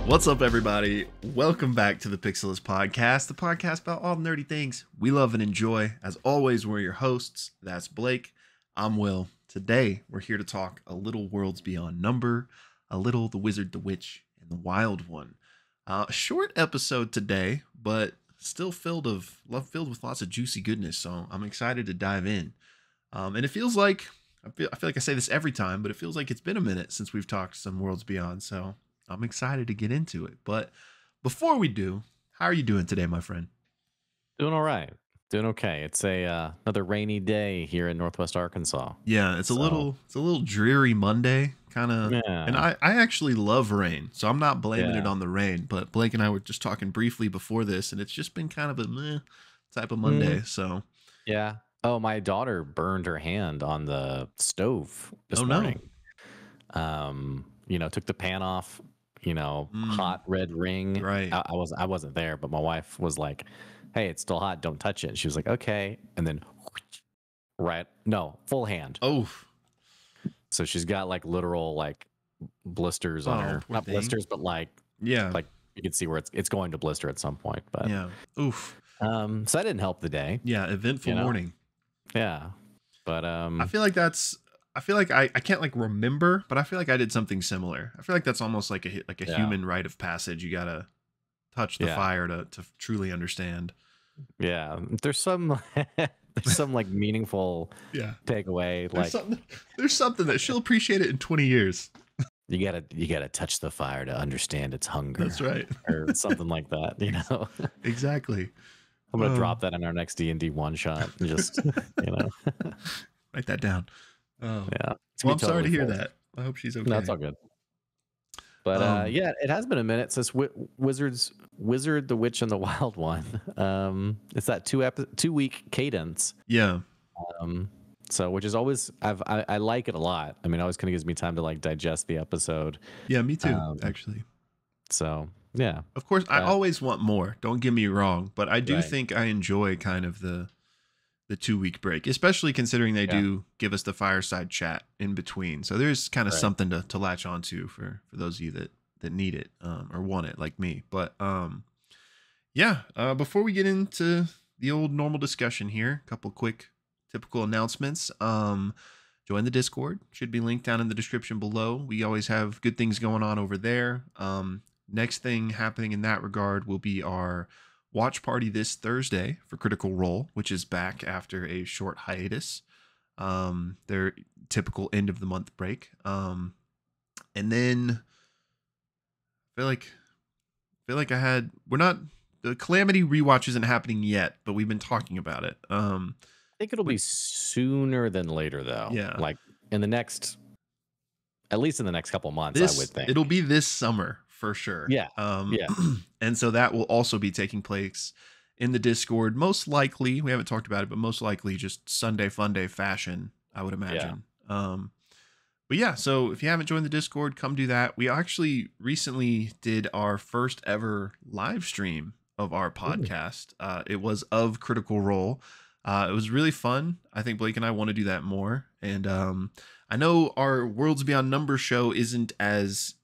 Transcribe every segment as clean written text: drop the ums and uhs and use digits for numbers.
What's up, everybody? Welcome back to the Pixelists Podcast, the podcast about all the nerdy things we love and enjoy. As always, we're your hosts. That's Blake. I'm Will. Today, we're here to talk a little Worlds Beyond Number, a little The Wizard, the Witch, and the Wild One. A short episode today, but still filled with lots of juicy goodness, so I'm excited to dive in. And it feels like, I feel like I say this every time, but it feels like it's been a minute since we've talked some Worlds Beyond, so I'm excited to get into it. But before we do, how are you doing today, my friend? Doing all right. Doing okay. It's another rainy day here in Northwest Arkansas. Yeah, it's a little dreary Monday, kind of. Yeah. And I actually love rain, so I'm not blaming it on the rain. But Blake and I were just talking briefly before this, and it's just been kind of a meh type of Monday. So yeah. Oh, my daughter burned her hand on the stove this morning. No. Took the pan off. Hot red ring. Right. I wasn't there, but my wife was like, "Hey, it's still hot. Don't touch it." And she was like, "Okay." And then, full hand. Oh. So she's got like literal like blisters on her. Not blisters, but like you can see where it's going to blister at some point. But yeah. Oof. So that didn't help the day. Yeah. Eventful morning. Yeah. But I feel like I can't like remember, but I feel like I did something similar. I feel like that's almost like a human rite of passage. You gotta touch the fire to truly understand. Yeah, there's some like meaningful takeaway. There's something that she'll appreciate it in 20 years. You gotta touch the fire to understand its hunger. That's right, or something like that. Exactly. I'm gonna drop that in our next D&D one shot. Just write that down. Oh yeah. Well, I'm sorry to hear that. I hope she's okay. No, it's all good. But it has been a minute since Wizard, the Witch, and the Wild One. It's that 2-week cadence. Yeah. So which is always I like it a lot. I mean, it always kind of gives me time to like digest the episode. Yeah, me too. Actually. So yeah. Of course, I always want more. Don't get me wrong, but I do think I enjoy kind of the 2-week break, especially considering they do give us the fireside chat in between. So there's kind of something to latch onto for those of you that need it or want it like me. But before we get into the old normal discussion here, a couple quick typical announcements. Join the Discord. Should be linked down in the description below. We always have good things going on over there. Next thing happening in that regard will be our watch party this Thursday for Critical Role, which is back after a short hiatus. Their typical end of the month break. And then I feel like the Calamity rewatch isn't happening yet, but we've been talking about it. I think it'll be sooner than later though. Yeah. Like at least in the next couple of months, I would think. It'll be this summer. For sure. Yeah. And so that will also be taking place in the Discord. Most likely, we haven't talked about it, but most likely just Sunday Fun Day fashion, I would imagine. But yeah, so if you haven't joined the Discord, come do that. We actually recently did our first ever live stream of our podcast. It was of Critical Role. It was really fun. I think Blake and I want to do that more. And I know our Worlds Beyond Number show isn't as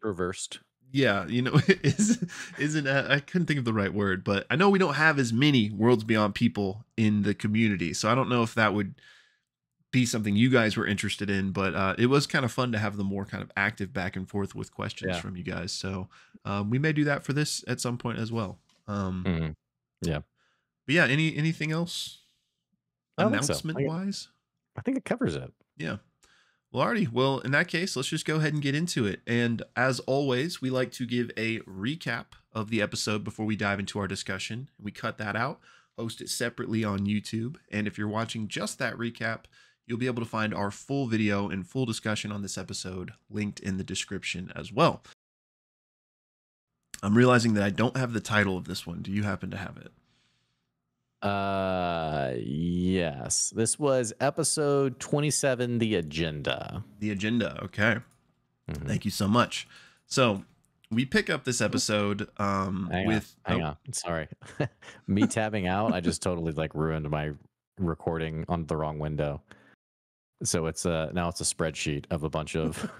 reversed. Yeah, isn't I couldn't think of the right word, but I know we don't have as many Worlds Beyond people in the community, so I don't know if that would be something you guys were interested in, but it was kind of fun to have the more kind of active back and forth with questions from you guys. So we may do that for this at some point as well. Yeah. But yeah, anything else announcement wise? I think it covers it. Yeah. Well, in that case, let's just go ahead and get into it. And as always, we like to give a recap of the episode before we dive into our discussion. We cut that out, host it separately on YouTube. And if you're watching just that recap, you'll be able to find our full video and full discussion on this episode linked in the description as well. I'm realizing that I don't have the title of this one. Do you happen to have it? Yes. This was episode 27, The Agenda. The Agenda. Okay. Mm-hmm. Thank you so much. So we pick up this episode Hang on. Sorry. Me tabbing out, I just totally like ruined my recording on the wrong window. So it's now it's a spreadsheet of a bunch of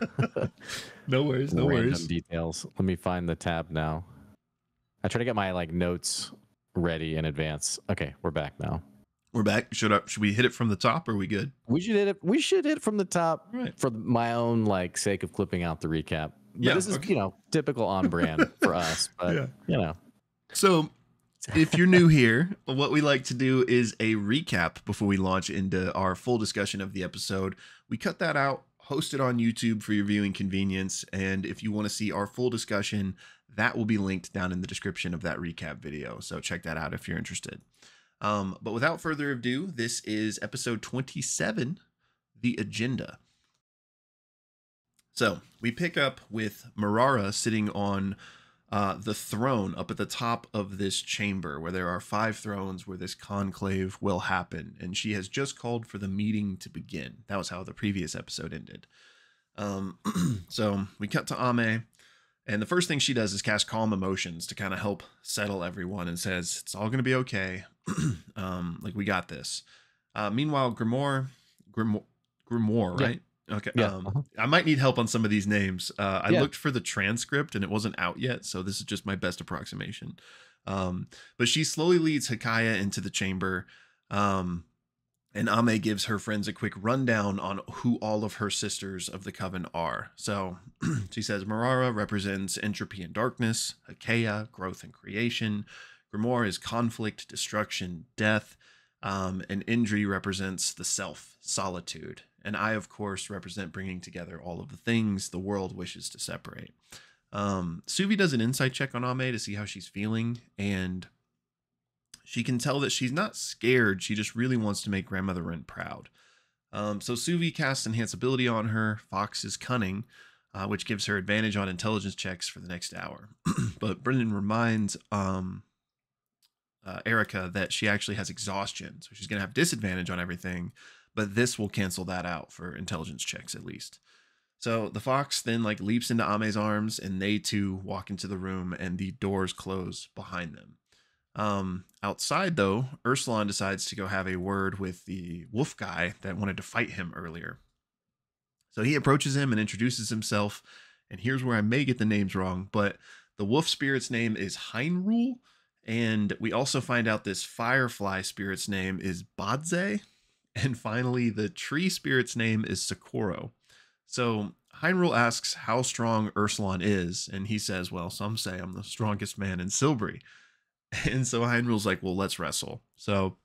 no worries, random details. Let me find the tab now. I try to get my like notes ready in advance. Okay, we're back now. We're back. Should we hit it from the top, or are we good? We should hit it. We should hit from the top, right, for my own like sake of clipping out the recap. But yeah, this is typical on brand for us. But So if you're new here, what we like to do is a recap before we launch into our full discussion of the episode. We cut that out, host it on YouTube for your viewing convenience, and if you want to see our full discussion, that will be linked down in the description of that recap video. So check that out if you're interested. But without further ado, this is episode 27, The Agenda. So we pick up with Marara sitting on the throne up at the top of this chamber where there are 5 thrones where this conclave will happen. And she has just called for the meeting to begin. That was how the previous episode ended. So we cut to Ame. And the first thing she does is cast Calm Emotions to kind of help settle everyone and says, it's all going to be okay. Like, we got this. Meanwhile, Grimoire, right? Okay. Yeah. I might need help on some of these names. I looked for the transcript and it wasn't out yet. So this is just my best approximation. But she slowly leads Hikaya into the chamber. And Ame gives her friends a quick rundown on who all of her sisters of the coven are. So she says Marara represents entropy and darkness, Hikaya, growth and creation, Grimoire is conflict, destruction, death, and Indri represents the self, solitude. And I, of course, represent bringing together all of the things the world wishes to separate. Suvi does an insight check on Ame to see how she's feeling, and she can tell that she's not scared. She just really wants to make Grandmother Ren proud. So Suvi casts Enhance Ability on her. Fox is cunning, which gives her advantage on intelligence checks for the next hour. But Brennan reminds Erika that she actually has exhaustion. So she's going to have disadvantage on everything. But this will cancel that out for intelligence checks, at least. So the fox then like leaps into Ame's arms, and they too walk into the room, and the doors close behind them. Outside though, Ursulon decides to go have a word with the wolf guy that wanted to fight him earlier. So he approaches him and introduces himself. And here's where I may get the names wrong, but the wolf spirit's name is Heinrul. And we also find out this firefly spirit's name is Badze. And finally, the tree spirit's name is Socorro. So Heinrul asks how strong Ursulon is, and he says, well, some say I'm the strongest man in Silbury. And so Heinrul's like, well, let's wrestle. So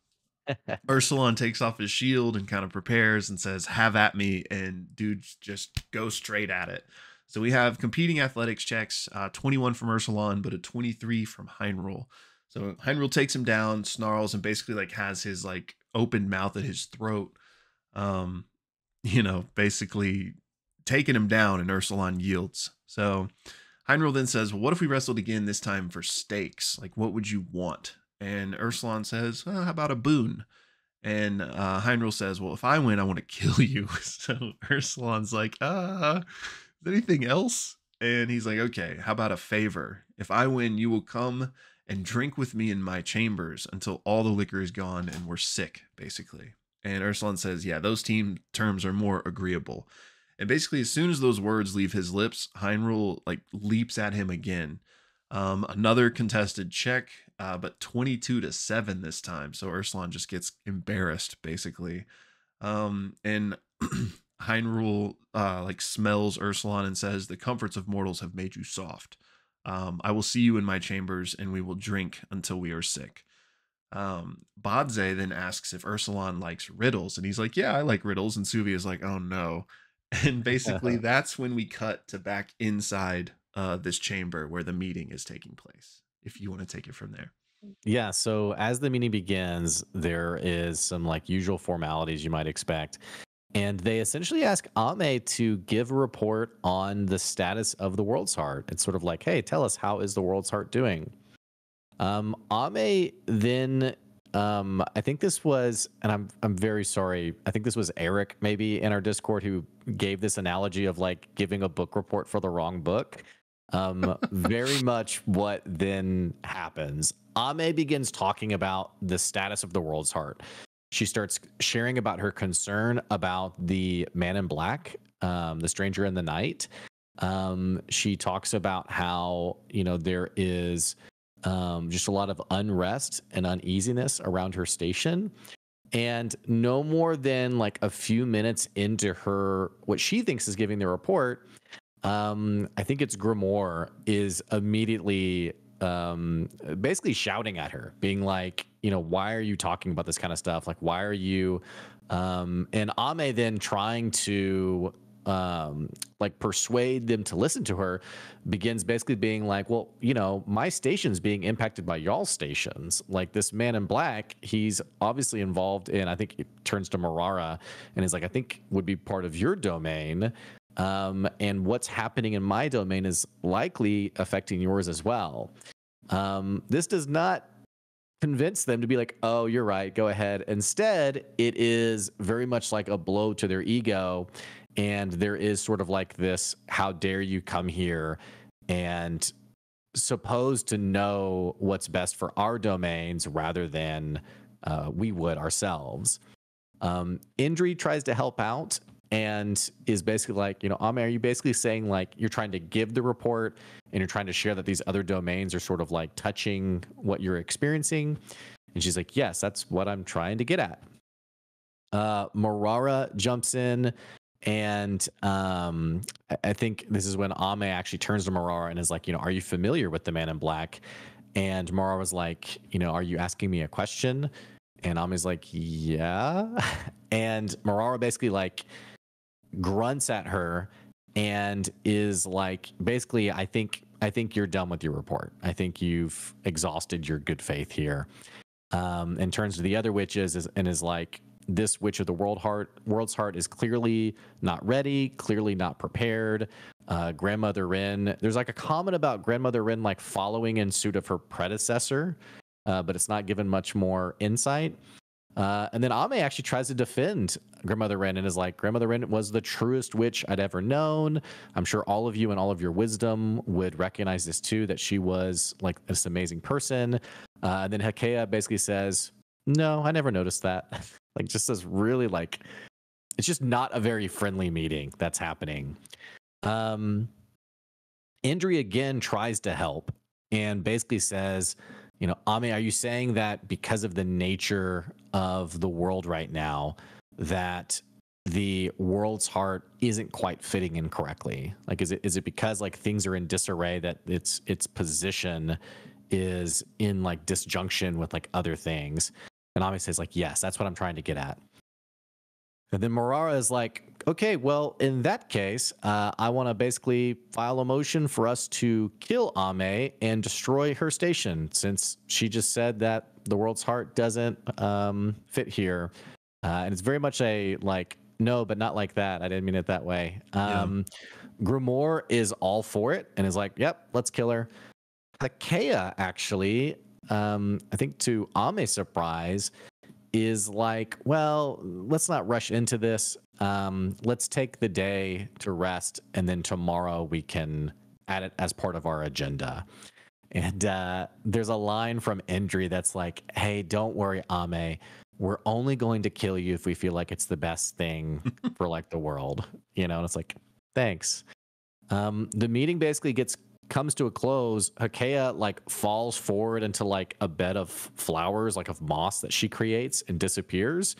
Ursulon takes off his shield and kind of prepares and says, have at me, and dude just go straight at it. So we have competing athletics checks, 21 from Ursulon, but a 23 from Heinrul. So Heinrul takes him down, snarls, and basically like has his like open mouth at his throat, basically taking him down, and Ursulon yields. So Heinrul then says, well, what if we wrestled again, this time for stakes? Like, what would you want? And Ursulon says, how about a boon? And Heinrul says, well, if I win, I want to kill you. So Ursulon's like, is there anything else? And he's like, okay, how about a favor? If I win, you will come and drink with me in my chambers until all the liquor is gone and we're sick, basically. And Ursulon says, yeah, those team terms are more agreeable. And basically, as soon as those words leave his lips, Heinrul like leaps at him again. Another contested check, but 22-7 this time. So Ursulon just gets embarrassed, basically. And Heinrul like smells Ursulon and says, the comforts of mortals have made you soft. I will see you in my chambers, and we will drink until we are sick. Badze then asks if Ursulon likes riddles, and he's like, yeah, I like riddles. And Suvi is like, oh no. And basically that's when we cut to back inside this chamber where the meeting is taking place, if you want to take it from there. Yeah, so as the meeting begins, there is some like usual formalities you might expect. And they essentially ask Ame to give a report on the status of the World's Heart. It's sort of like, hey, tell us, how is the World's Heart doing? Ame then, I think this was, and I'm very sorry, I think this was Eric maybe in our Discord who gave this analogy of like giving a book report for the wrong book. Very much what then happens. Ame begins talking about the status of the world's heart. She starts sharing about her concern about the man in black, the stranger in the night. She talks about how, there is just a lot of unrest and uneasiness around her station. And no more than like a few minutes into her, what she thinks is giving the report, I think it's Grimoire is immediately basically shouting at her, being like, why are you talking about this kind of stuff? Like, why are you? And Ame then trying to like persuade them to listen to her, begins basically being like, well, my station's being impacted by y'all's stations. Like this man in black, he's obviously involved in, I think it turns to Marara and is like, I think would be part of your domain. And what's happening in my domain is likely affecting yours as well. This does not convince them to be like, oh, you're right, go ahead. Instead, it is very much like a blow to their ego. And there is sort of like this, how dare you come here and supposed to know what's best for our domains rather than we would ourselves. Indri tries to help out and is basically like, Ame, are you basically saying like you're trying to give the report and you're trying to share that these other domains are sort of like touching what you're experiencing? And she's like, yes, that's what I'm trying to get at. Marara jumps in, and I think this is when Ame actually turns to Marara and is like, are you familiar with the man in black? And Marara was like, are you asking me a question? And Ame's like, yeah. And Marara basically like grunts at her and is like, basically, I think you're done with your report. I think you've exhausted your good faith here. And turns to the other witches and is like, this witch of the world's heart is clearly not ready, clearly not prepared. Grandmother Rin, there's like a comment about Grandmother Rin like following in suit of her predecessor, but it's not given much more insight. And then Ame actually tries to defend Grandmother Rin and is like, Grandmother Rin was the truest witch I'd ever known. I'm sure all of you and all of your wisdom would recognize this too, that she was like this amazing person. And then Hakeya basically says, no, I never noticed that. Like just says really like, it's just not a very friendly meeting that's happening. Indri again tries to help and basically says, Ame, are you saying that because of the nature of the world right now, that the world's heart isn't quite fitting in correctly? Like, is it because like things are in disarray that its position is in like disjunction with like other things? And Ame says like, yes, that's what I'm trying to get at. And then Marara is like, okay, well, in that case, I want to basically file a motion for us to kill Ame and destroy her station, since she just said that the world's heart doesn't fit here. And it's very much a like, no, but not like that. I didn't mean it that way. Grimoire is all for it and is like, yep, let's kill her. Hakeya actually, I think to Ame's surprise, is like, well, let's not rush into this. Let's take the day to rest, and then tomorrow we can add it as part of our agenda. And there's a line from Indri that's like, hey, don't worry, Ame. We're only going to kill you if we feel like it's the best thing for like the world. And it's like, thanks. The meeting basically comes to a close. Hakeya like falls forward into like a bed of flowers, like of moss that she creates, and disappears.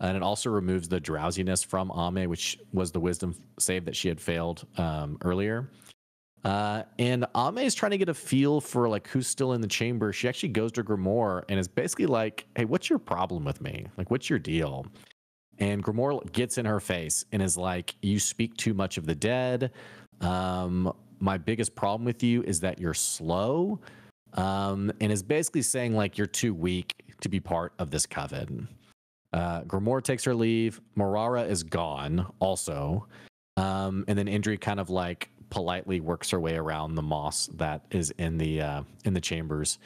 And it also removes the drowsiness from Ame, which was the wisdom save that she had failed earlier. And Ame is trying to get a feel for like who's still in the chamber. She actually goes to Grimoire and is basically like, hey, what's your problem with me? Like, what's your deal? And Grimoire gets in her face and is like, you speak too much of the dead. My biggest problem with you is that you're slow, and is basically saying like you're too weak to be part of this coven. Grimoire takes her leave. Marara is gone also. And then Indri kind of like politely works her way around the moss that is in the chambers,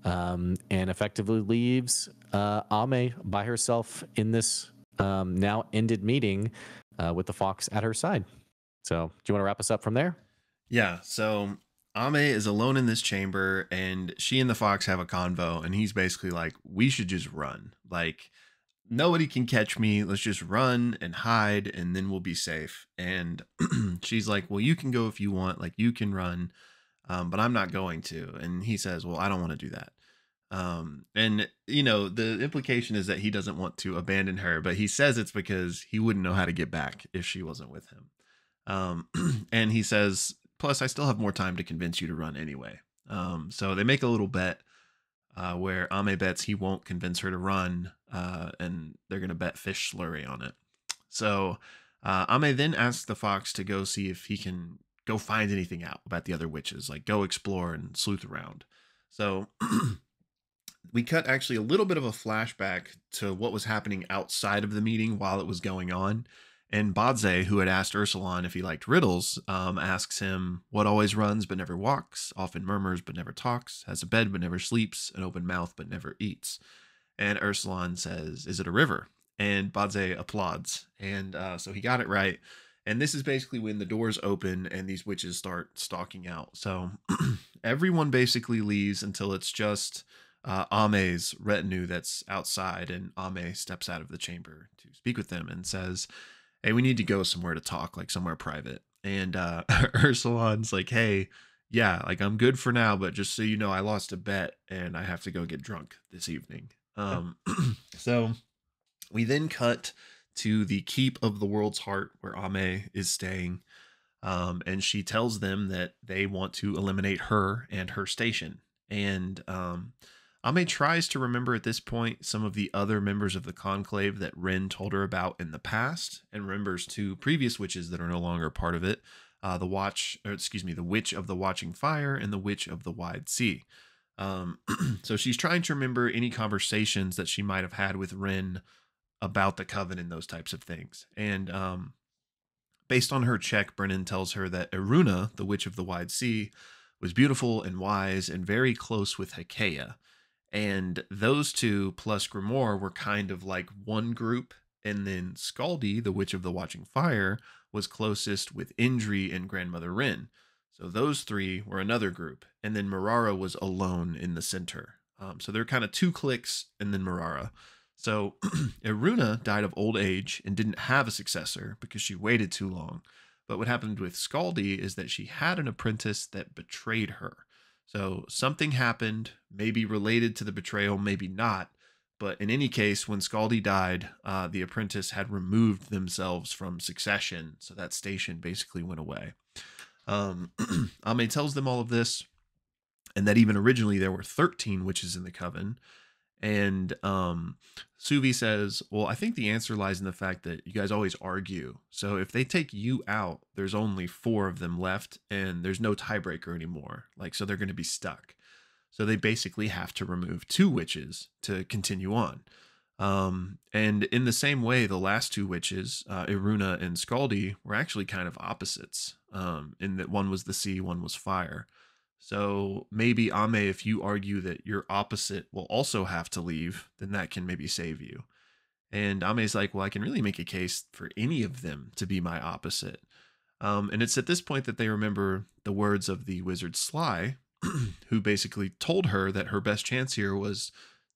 and effectively leaves Ame by herself in this now ended meeting with the fox at her side. So do you want to wrap us up from there? Yeah, so Ame is alone in this chamber, and she and the fox have a convo, and he's basically like, we should just run. Like, nobody can catch me. Let's just run and hide, and then we'll be safe. And she's like, well, you can go if you want. Like, you can run, but I'm not going to. And he says, well, I don't want to do that. And the implication is that he doesn't want to abandon her, but he says it's because he wouldn't know how to get back if she wasn't with him. And he says, plus I still have more time to convince you to run anyway. So they make a little bet, where Ame bets he won't convince her to run, and they're going to bet fish slurry on it. So Ame then asks the fox to go see if he can go find anything out about the other witches, like go explore and sleuth around. So we cut actually a little bit of a flashback to what was happening outside of the meeting while it was going on. And Badze, who had asked Ursulon if he liked riddles, asks him, what always runs but never walks, often murmurs but never talks, has a bed but never sleeps, an open mouth but never eats. And Ursulon says, is it a river? And Badze applauds. And so he got it right. And this is basically when the doors open and these witches start stalking out. So everyone basically leaves until it's just Ame's retinue that's outside. And Ame steps out of the chamber to speak with them and says, hey, we need to go somewhere to talk, like somewhere private. And Ursulon's like, hey, yeah, like I'm good for now, but just so you know, I lost a bet and I have to go get drunk this evening. So we then cut to the keep of the world's heart where Ame is staying. And she tells them that they want to eliminate her and her station. And Ame tries to remember at this point some of the other members of the conclave that Rin told her about in the past, and remembers two previous witches that are no longer part of it, the Witch of the Watching Fire and the Witch of the Wide Sea. So she's trying to remember any conversations that she might have had with Rin about the coven and those types of things. And based on her check, Brennan tells her that Eruna, the Witch of the Wide Sea, was beautiful and wise and very close with Hekea. And those two plus Grimoire were kind of like one group. And then Scaldi, the Witch of the Watching Fire, was closest with Indri and Grandmother Rin. So those three were another group. And then Marara was alone in the center. So they're kind of two cliques and then Marara. So Eruna died of old age and didn't have a successor because she waited too long. But what happened with Scaldi is that she had an apprentice that betrayed her. So something happened, maybe related to the betrayal, maybe not. But in any case, when Scaldi died, the apprentice had removed themselves from succession. So that station basically went away. Ame tells them all of this, and that even originally there were 13 witches in the coven. And Suvi says, well, I think the answer lies in the fact that you guys always argue. So if they take you out, there's only 4 of them left and there's no tiebreaker anymore. Like, so they're going to be stuck. So they basically have to remove 2 witches to continue on. And in the same way, the last 2 witches, Eruna and Scaldi, were actually kind of opposites, in that one was the sea, one was fire. So maybe Ame, if you argue that your opposite will also have to leave, then that can maybe save you. And Ame's like, well, I can really make a case for any of them to be my opposite. And it's at this point that they remember the words of the wizard Sly, who basically told her that her best chance here was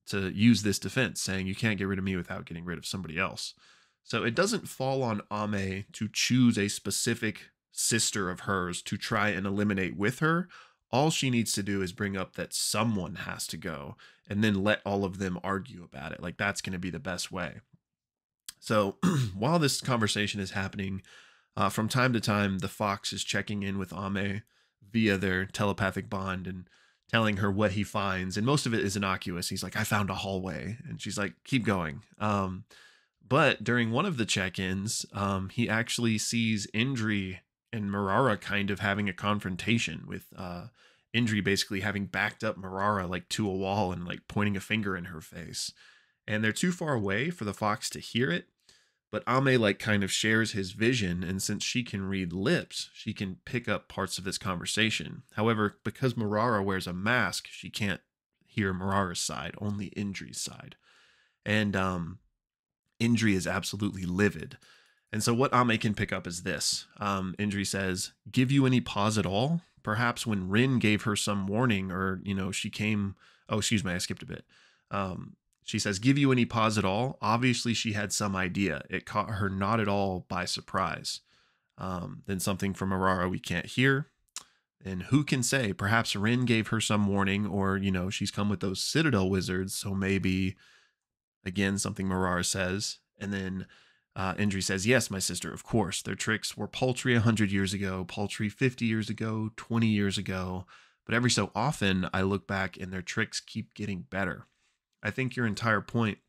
to use this defense, saying you can't get rid of me without getting rid of somebody else. So it doesn't fall on Ame to choose a specific sister of hers to try and eliminate with her. All she needs to do is bring up that someone has to go and then let all of them argue about it. Like, that's going to be the best way. So while this conversation is happening, from time to time, the fox is checking in with Ame via their telepathic bond and telling her what he finds. And most of it is innocuous. He's like, I found a hallway. And she's like, keep going. But during one of the check-ins, he actually sees Indri and Marara kind of having a confrontation, with Indri basically having backed up Marara like to a wall and like pointing a finger in her face. And they're too far away for the fox to hear it, but Ame like kind of shares his vision, and since she can read lips, she can pick up parts of this conversation. However, because Marara wears a mask, she can't hear Marara's side, only Indri's side. And Indri is absolutely livid. And so what Ame can pick up is this. Indri says, give you any pause at all? perhaps when Rin gave her some warning, or, she came, oh, excuse me, I skipped a bit. She says, give you any pause at all? Obviously, she had some idea. It caught her not at all by surprise. Then something from Aurora we can't hear. And who can say? Perhaps Rin gave her some warning, or, she's come with those Citadel wizards. So maybe, again, something Marara says. And then Indri says, yes, my sister, of course. Their tricks were paltry 100 years ago, paltry 50 years ago, 20 years ago. But every so often, I look back and their tricks keep getting better. I think your entire point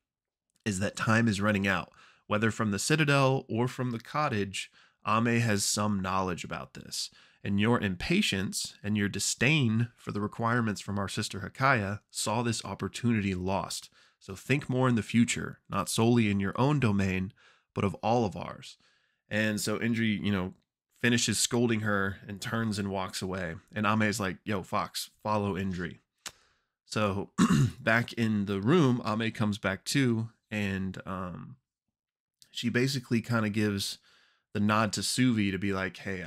is that time is running out. Whether from the Citadel or from the cottage, Ame has some knowledge about this. And your impatience and your disdain for the requirements from our sister Hakaya saw this opportunity lost. So think more in the future, not solely in your own domain, but of all of ours. And so Indri, finishes scolding her and turns and walks away. And Ame is like, yo, Fox, follow Indri. So back in the room, Ame comes back too, and she basically kind of gives the nod to Suvi to be like, hey,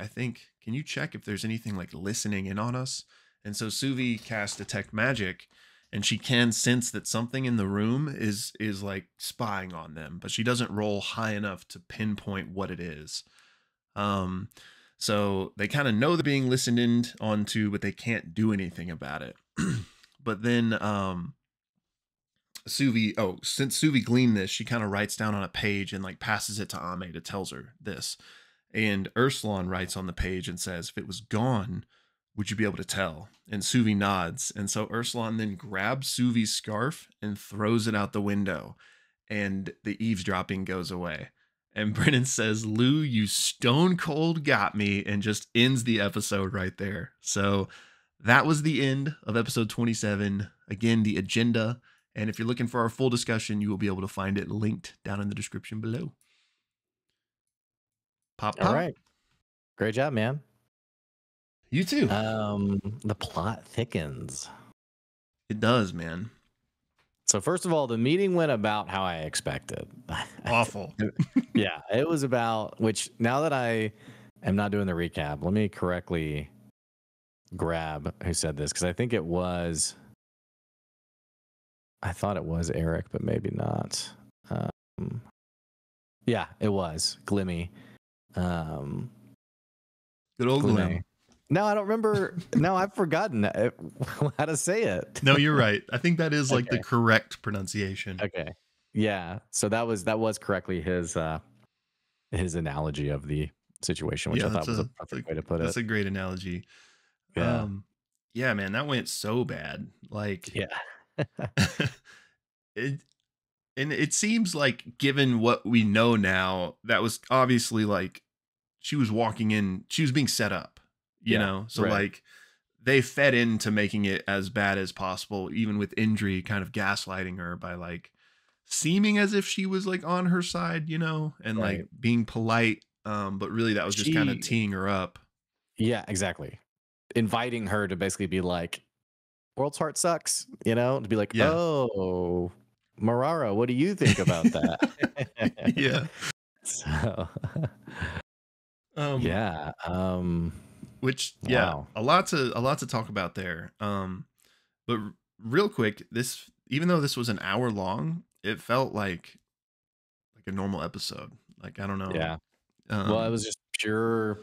can you check if there's anything like listening in on us? And so Suvi casts Detect Magic, and she can sense that something in the room is like spying on them, but she doesn't roll high enough to pinpoint what it is. So they kind of know they're being listened in onto, but they can't do anything about it. But then since Suvi gleaned this, she kind of writes down on a page and like passes it to Ame to tells her this. And Ursulon writes on the page and says, if it was gone, would you be able to tell? And Suvi nods. And so Ursulon then grabs Suvi's scarf and throws it out the window. And the eavesdropping goes away. And Brennan says, Lou, you stone cold got me, and just ends the episode right there. So that was the end of episode 27. Again, the agenda. And if you're looking for our full discussion, you will be able to find it linked down in the description below. Pop. All right. Great job, man. You too. The plot thickens. It does, man. So first of all, the meeting went about how I expected. Awful. Yeah, it was about, which now that I am not doing the recap, let me correctly grab who said this, because I thought it was Eric, but maybe not. Yeah, it was Glimmy. Good old Glim. No, I don't remember. No, I've forgotten how to say it. No, you're right. I think that is like Okay. the correct pronunciation. Okay. Yeah. So that was correctly his analogy of the situation, which I thought was a perfect way to put it. That's a great analogy. Yeah. Yeah, man, that went so bad. Like, yeah. it seems like, given what we know now, that was obviously like she was walking in, she was being set up, you know? So right. like they fed into making it as bad as possible, even with Indri kind of gaslighting her by like seeming as if she was like on her side, and Right. like being polite. But really that was just kind of teeing her up. Yeah, exactly. Inviting her to basically be like, World's Heart sucks, to be like, Yeah. oh, Marara, what do you think about that? Yeah. So, yeah. Which, wow. a lot to talk about there. But real quick, even though this was an hour long, it felt like a normal episode. Like, I don't know. Yeah. Well, it was just pure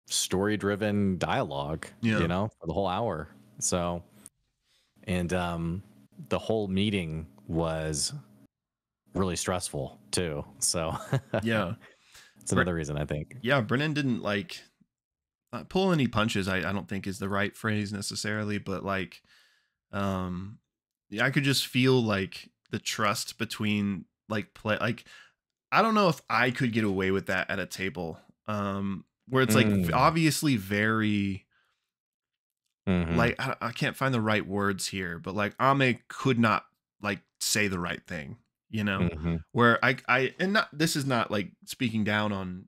story-driven dialogue, for the whole hour. So, and the whole meeting was really stressful too. So, yeah, it's another reason, I think. Yeah, Brennan didn't like pull any punches. I don't think is the right phrase necessarily, but like, I could just feel like the trust between like I don't know if I could get away with that at a table, where it's like obviously very. Like I can't find the right words here, but like Ame could not like say the right thing, where this is not like speaking down on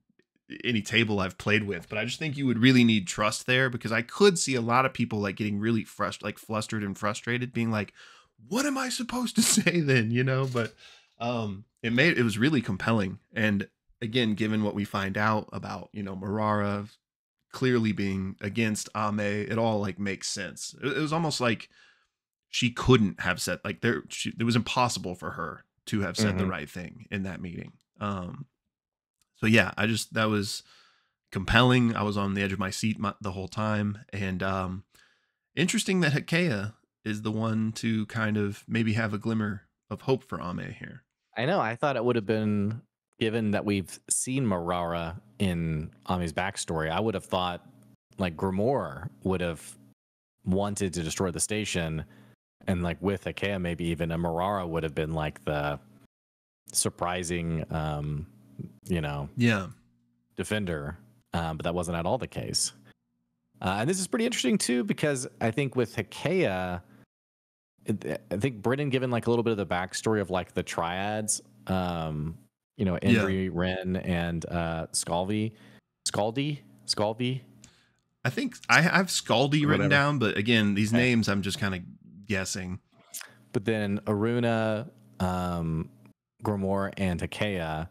any table I've played with, but I just think you would really need trust there, because I could see a lot of people like getting really flustered and frustrated, being like, what am I supposed to say then? But it was really compelling. And again, given what we find out about, Marara clearly being against Ame, it all like makes sense. It was almost like she couldn't have said like it was impossible for her to have said the Mhm. right thing in that meeting. So yeah, that was compelling. I was on the edge of my seat the whole time, and interesting that Hikea is the one to kind of maybe have a glimmer of hope for Ame here. I know. I thought it would have been, given that we've seen Marara in Ami's backstory, I would have thought like Grimoire would have wanted to destroy the station, and like with Ikea, maybe even a Marara would have been like the surprising, Yeah, defender. But that wasn't at all the case. And this is pretty interesting too, because I think with Hikea, I think Brennan given like a little bit of the backstory of like the triads, Indri, Ren, and Scaldy. I think I have Scaldy written Whatever. down, but again, these Okay. names I'm just kind of guessing. But then Aruna, Grimoire, and Hikea,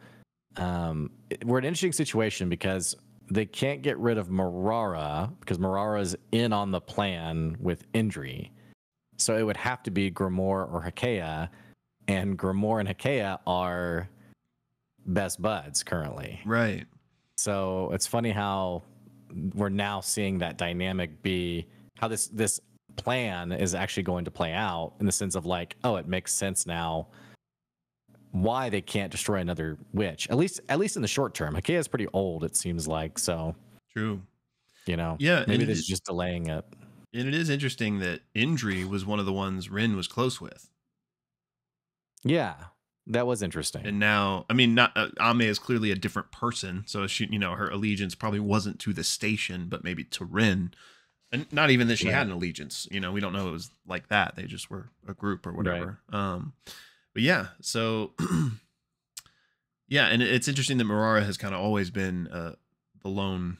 we're in an interesting situation because they can't get rid of Marara because Marara's in on the plan with Indri. So it would have to be Grimoire or Hikea, and Grimoire and Hikea are best buds currently. Right. So it's funny how we're now seeing that dynamic be how this plan is actually going to play out in the sense of like, oh, it makes sense now why they can't destroy another witch. At least in the short term. Hikea is pretty old, it seems like. So True. Yeah, and maybe this is just delaying it. And it is interesting that Indri was one of the ones Rin was close with. Yeah, that was interesting. And now, I mean, not Ame is clearly a different person, so she, her allegiance probably wasn't to the station, but maybe to Rin. And not even that she had an allegiance. We don't know it was like that. They just were a group or whatever. Right. But yeah, so yeah, and it's interesting that Marara has kind of always been the lone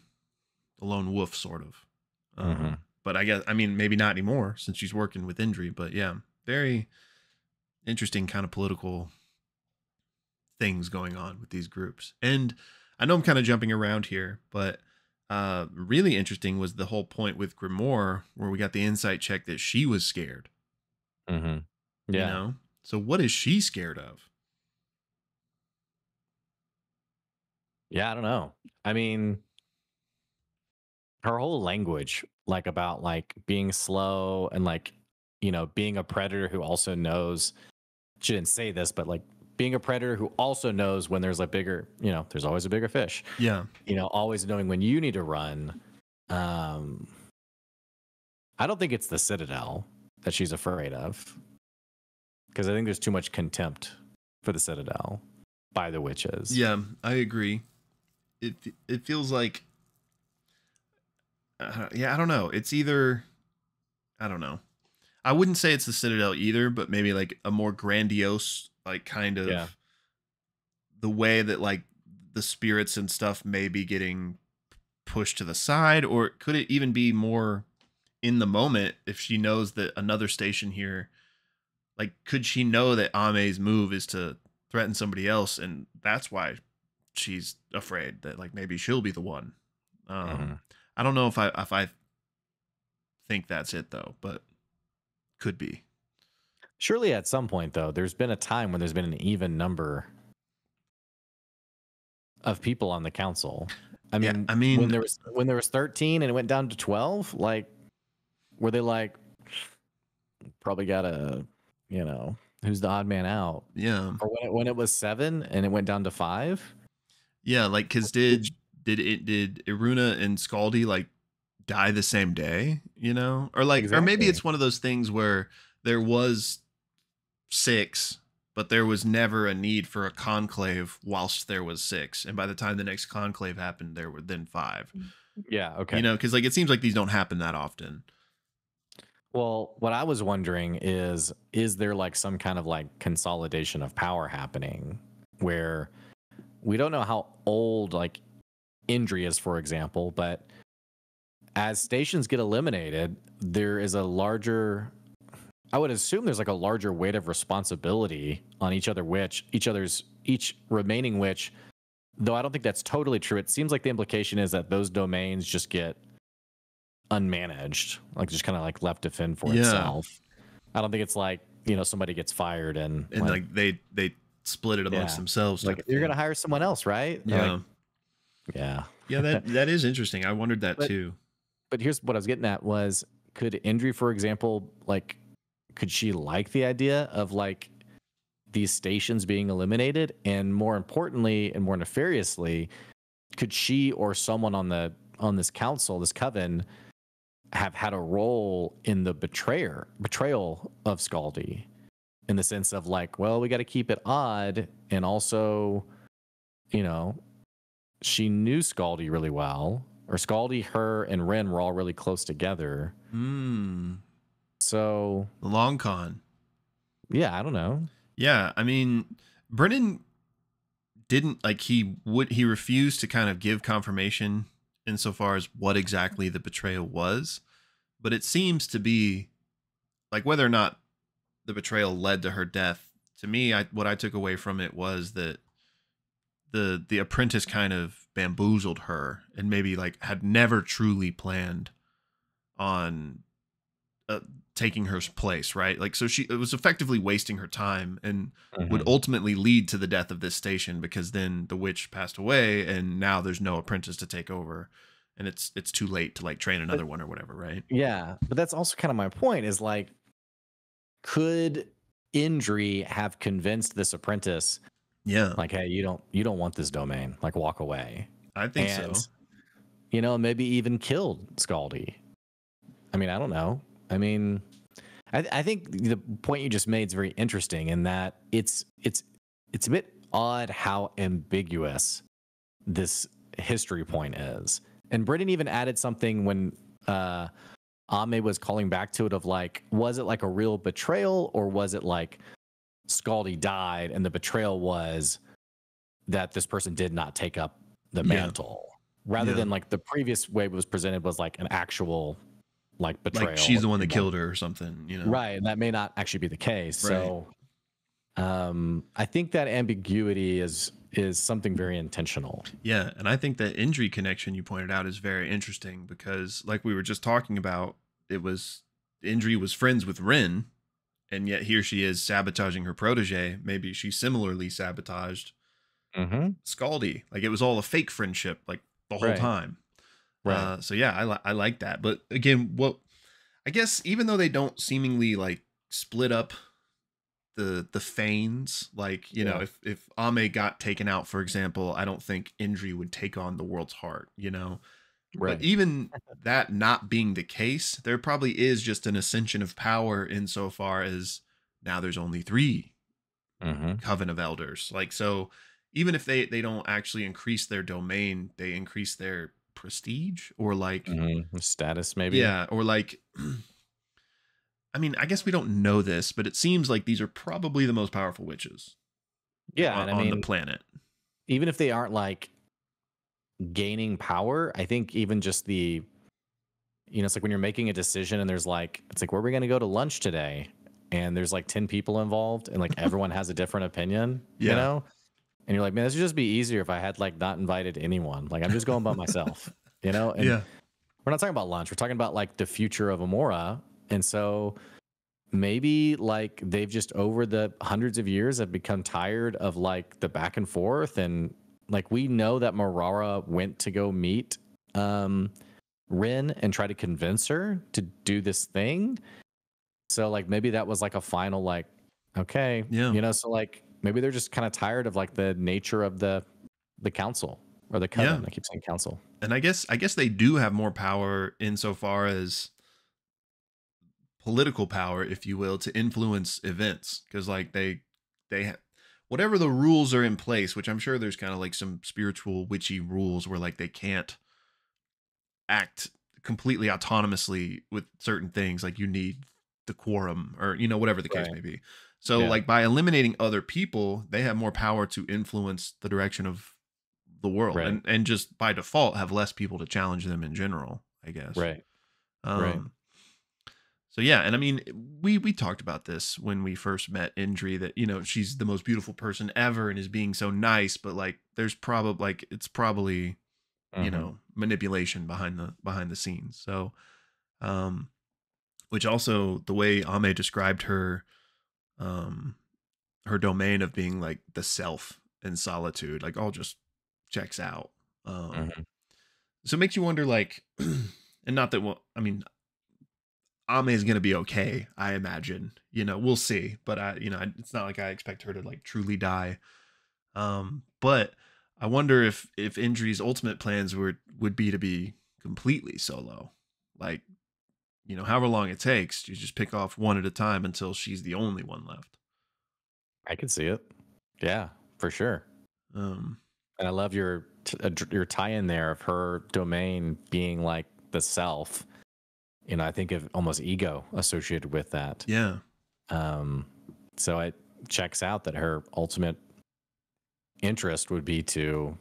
wolf, sort of. But I guess, maybe not anymore since she's working with Indri. But yeah, very interesting kind of political things going on with these groups. And I know I'm kind of jumping around here, but really interesting was the whole point with Grimoire where we got the insight check that she was scared. Yeah. So what is she scared of? Yeah, I don't know. I mean, her whole language, like about like being slow and like, being a predator who also knows, she didn't say this, but like being a predator who also knows when there's a bigger, there's always a bigger fish. Yeah. Always knowing when you need to run. I don't think it's the Citadel that she's afraid of, because I think there's too much contempt for the Citadel by the witches. Yeah, I agree. It feels like, I don't know. It's either, I don't know. I wouldn't say it's the Citadel either, but maybe like a more grandiose, like kind of the way that like the spirits and stuff may be getting pushed to the side, or could it even be more in the moment if she knows that another station here, like, could she know that Ame's move is to threaten somebody else, and that's why she's afraid that like maybe she'll be the one. I don't know if I think that's it though, but could be. Surely at some point though, there's been a time when there's been an even number of people on the council. I mean, when there was 13 and it went down to 12, like, were they like, probably gotta, who's the odd man out? Yeah. Or when it was 7 and it went down to 5? Yeah, like, because did Iruna and Scaldy like die the same day, or like, exactly. Or maybe it's one of those things where there was 6, but there was never a need for a conclave whilst there was 6, and by the time the next conclave happened, there were then 5. Yeah, okay. Because like it seems like these don't happen that often. Well, what I was wondering is there like some kind of like consolidation of power happening where we don't know how old like Indri is, for example, but as stations get eliminated, there is a larger, I would assume there's like a larger weight of responsibility on each remaining witch though I don't think that's totally true. It seems like the implication is that those domains just get unmanaged, like just kind of like left to fend for itself. I don't think it's like, somebody gets fired and like they split it amongst themselves. Like you're going to hire someone else, right? Yeah. Yeah. Yeah, that is interesting. I wondered that too. But here's what I was getting at was, could Indri, for example, like, could she like the idea of like these stations being eliminated? And more importantly and more nefariously, could she or someone on this council, this coven, have had a role in the betrayal of Scaldi, in the sense of like, well, we got to keep it odd, and also, she knew Scaldi really well, or Scaldi, her, and Ren were all really close together. So the long con. Yeah, I don't know. Yeah, I mean, Brennan didn't like he refused to kind of give confirmation insofar as what exactly the betrayal was, but it seems to be like whether or not the betrayal led to her death. To me, what I took away from it was that the apprentice kind of bamboozled her and maybe like had never truly planned on taking her place, right? Like, so it was effectively wasting her time and would ultimately lead to the death of this station, because then the witch passed away and now there's no apprentice to take over, and it's too late to like train another one or whatever, right? Yeah, but that's also kind of my point, is like, could Indri have convinced this apprentice, like, hey, you don't want this domain, like, walk away? I think so. Maybe even killed Scaldi. I mean, I don't know. I mean, I think the point you just made is very interesting, in that it's a bit odd how ambiguous this history point is. And Brennan even added something when Ame was calling back to it, of like, was it like a real betrayal, or was it like Scaldi died and the betrayal was that this person did not take up the mantle, rather than like the previous way it was presented was like an actual like betrayal, like she's the one that killed her or something, right? And that may not actually be the case. Right. So I think that ambiguity is something very intentional. Yeah, and I think that Indri connection you pointed out is very interesting, because like we were just talking about, it was Indri was friends with Ren, and yet here she is sabotaging her protege. Maybe she similarly sabotaged Scaldi. Like, it was all a fake friendship, like the whole time. Right. So yeah, I like that. But again, I guess even though they don't seemingly like split up the feigns, like, if Ame got taken out, for example, I don't think Indri would take on the world's heart, Right. But even that not being the case, there probably is just an ascension of power insofar as now there's only 3 Coven of Elders. Like, so even if they don't actually increase their domain, they increase their prestige, or like status, maybe. Yeah, or like, I mean, I guess we don't know this, but it seems like these are probably the most powerful witches on the planet. Even if they aren't like gaining power, I think even just the, it's like when you're making a decision and it's like, where are we going to go to lunch today? And there's like 10 people involved, and like everyone has a different opinion, And you're like, man, this would just be easier if I had like not invited anyone. Like, I'm just going by myself, And we're not talking about lunch. We're talking about like the future of Amora. And so maybe like they've just over the hundreds of years have become tired of like the back and forth. And like, we know that Marara went to go meet Rin and try to convince her to do this thing. So like, maybe that was like a final, like, okay, so like, maybe they're just kind of tired of like the nature of the council, or the coven. I keep saying council. And I guess they do have more power insofar as political power, if you will, to influence events, because like they whatever the rules are in place, which I'm sure there's kind of like some spiritual witchy rules where like they can't act completely autonomously with certain things, like you need the quorum, or whatever the case may be. So like by eliminating other people, they have more power to influence the direction of the world, and just by default have less people to challenge them in general, I guess. Right. So yeah, and I mean, we talked about this when we first met Indri, that she's the most beautiful person ever and is being so nice, but like there's probably it's probably Hmm. manipulation behind the scenes. So um which also the way Ame described um her domain of being like the self and solitude, like all just checks out. Hmm. So it makes you wonder, like, and not that, well, I mean, Ame is gonna be okay, I imagine. We'll see, but it's not like I expect her to like truly die. But I wonder if Indri's ultimate plans would be to be completely solo, like, however long it takes, you just pick off one at a time until she's the only one left. I can see it. Yeah, for sure. Um, And I love your tie-in there of her domain being like the self. I think of almost ego associated with that. yeah, Um, so it checks out that her ultimate interest would be to,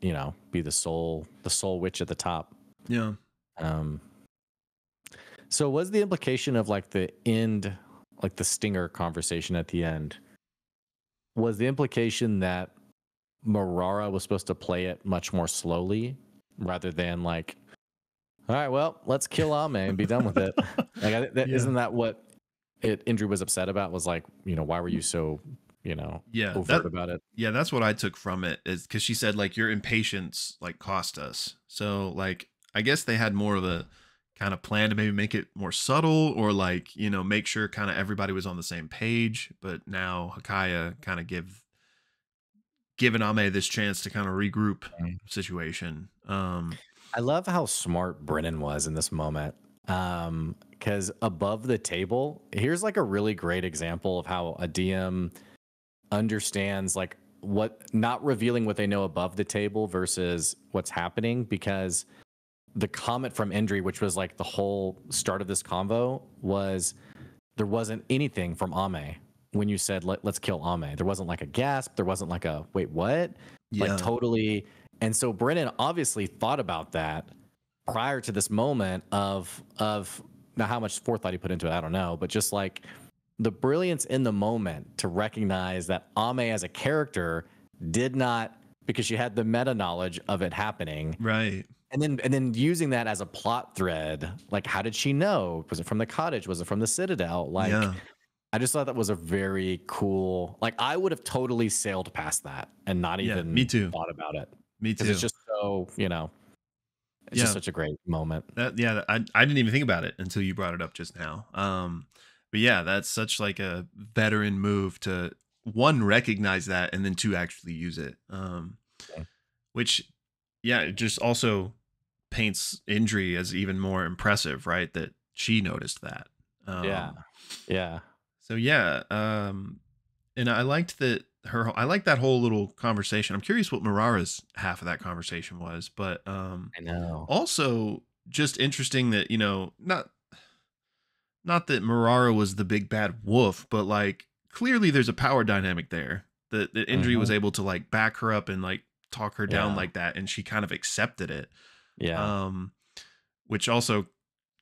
be the sole witch at the top. yeah. Um, so was the implication of like the end, like the stinger conversation at the end, was the implication that Marara was supposed to play it much more slowly rather than like, all right, well, let's kill Ame and be done with it. Like, Yeah. isn't that what Indri was upset about? Was like, why were you so, Yeah, overt about it? yeah, that's what I took from it, is because she said like your impatience like cost us. So like I guess they had more of a kind of plan to maybe make it more subtle, or like make sure kind of everybody was on the same page. But now Hakaya kind of given Ame this chance to kind of regroup Mm. situation. I love how smart Brennan was in this moment. Because above the table, here's like a really great example of how a DM understands like what not revealing what they know above the table versus what's happening, because the comment from Indri, which was like the whole start of this convo, was there wasn't anything from Ame when you said let's kill Ame. There wasn't like a gasp, there wasn't like a wait, what? Like Yeah, totally. And so Brennan obviously thought about that prior to this moment of now how much forethought he put into it, I don't know, but just like the brilliance in the moment to recognize that Ame as a character did not, because she had the meta knowledge of it happening, right. and then using that as a plot thread. Like, how did she know? Was it from the cottage? Was it from the citadel? Like, Yeah, I just thought that was a very cool, like, I would have totally sailed past that and not yeah. Me even too. thought about it, Me because it's too. just so, it's just Yeah. such a great moment. I didn't even think about it until you brought it up just now. But yeah, that's such like a veteran move to, one, recognize that, and then two, actually use it. Yeah. Which, yeah, it just also paints Indri as even more impressive, right? That she noticed that. Yeah. Yeah. So yeah, and I liked that whole little conversation. I'm curious what Marara's half of that conversation was, but I know. also just interesting that not that Marara was the big bad wolf, but like clearly there's a power dynamic there, that Indri was Hmm. able to like back her up and like talk her down Yeah. like that, and she kind of accepted it. Yeah. Um, which also